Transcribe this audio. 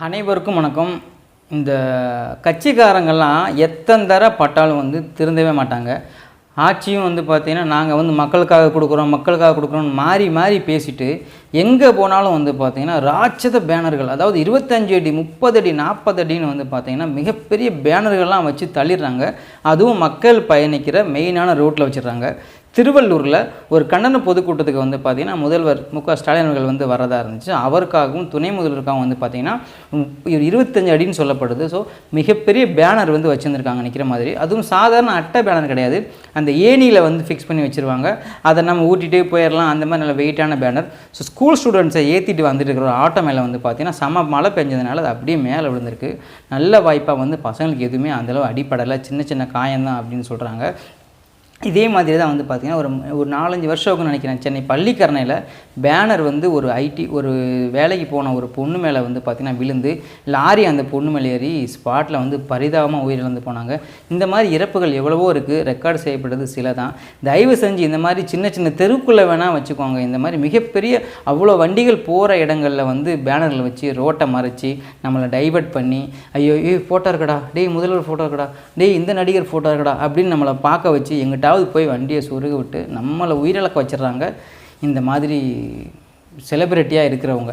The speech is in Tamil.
அனைவருக்கும் வணக்கம். இந்த கட்சிக்காரங்கள்லாம் எத்தனை தடவை பட்டாலும் திருந்தவே மாட்டாங்க. ஆட்சியும் பார்த்திங்கன்னா நாங்கள் மக்களுக்காக கொடுக்குறோம்னு மாறி மாறி பேசிட்டு எங்கே போனாலும் பார்த்திங்கன்னா ராட்சத பேனர்கள், அதாவது 25 அடி 30 அடி 40 அடின்னு பார்த்திங்கன்னா மிகப்பெரிய பேனர்கள்லாம் வச்சு தள்ளிடுறாங்க. அதுவும் மக்கள் பயணிக்கிற மெயினான ரோட்டில் வச்சிடுறாங்க. திருவள்ளூரில் ஒரு கண்டன பொதுக்கூட்டத்துக்கு பார்த்திங்கன்னா முதல்வர் மு.க. ஸ்டாலின் அவர்கள் வரதாக இருந்துச்சு. அவருக்காகவும் துணை முதல்வருக்காகவும் பார்த்திங்கன்னா 25 அடின்னு சொல்லப்படுது. ஸோ மிகப்பெரிய பேனர் வச்சுருந்துருக்காங்க நிற்கிற மாதிரி. அதுவும் சாதாரண அட்டை பேனர் கிடையாது, அந்த ஏணியில் ஃபிக்ஸ் பண்ணி வச்சுருவாங்க. அதை நம்ம ஊட்டிகிட்டே போயிடலாம், அந்த மாதிரி நல்ல வெயிட்டான பேனர். ஸோ ஸ்கூல் ஸ்டூடெண்ட்ஸை ஏற்றிட்டு வந்துட்டு இருக்கிற ஆட்டோ மேலே பார்த்திங்கன்னா செம மழை பெஞ்சதுனால அது அப்படியே மேலே விழுந்திருக்கு. நல்ல வாய்ப்பாக பசங்களுக்கு எதுவுமே அந்தளவு அடிப்படலை, சின்ன சின்ன காயம்தான் அப்படின்னு சொல்கிறாங்க. இதே மாதிரி தான் பார்த்திங்கன்னா ஒரு 4-5 வருஷம் நினைக்கிறேன், சென்னை பள்ளிக்கரணையில் பேனர் ஒரு வேலைக்கு போன ஒரு பொண்ணு மேலே பார்த்திங்கன்னா விழுந்து லாரி அந்த பொண்ணு மேலே ஏறி ஸ்பாட்டில் பரிதாபமாக உயிரிழந்து போனாங்க. இந்த மாதிரி இறப்புகள் எவ்வளவோ இருக்குது, ரெக்கார்டு செய்யப்படுறது சில தான். தயவு செஞ்சு இந்த மாதிரி சின்ன சின்ன தெருக்குள்ளே வேணால் வச்சுக்கோங்க. இந்த மாதிரி மிகப்பெரிய அவ்வளோ வண்டிகள் போகிற இடங்களில் பேனரில் வச்சு ரோட்டை மறைச்சி நம்மளை டைவர்ட் பண்ணி, ஐயோ ஃபோட்டோ இருக்கடா, டேய் முதல்வர் ஃபோட்டோ இருக்கடா, டேய் இந்த நடிகர் ஃபோட்டோ இருக்கடா அப்படின்னு நம்மளை பார்க்க வச்சு எங்கிட்ட போய் வண்டியை சொருக விட்டு நம்மளை உயிரிழக்க வச்சிடறாங்க இந்த மாதிரி செலிபிரிட்டியாக இருக்கிறவங்க.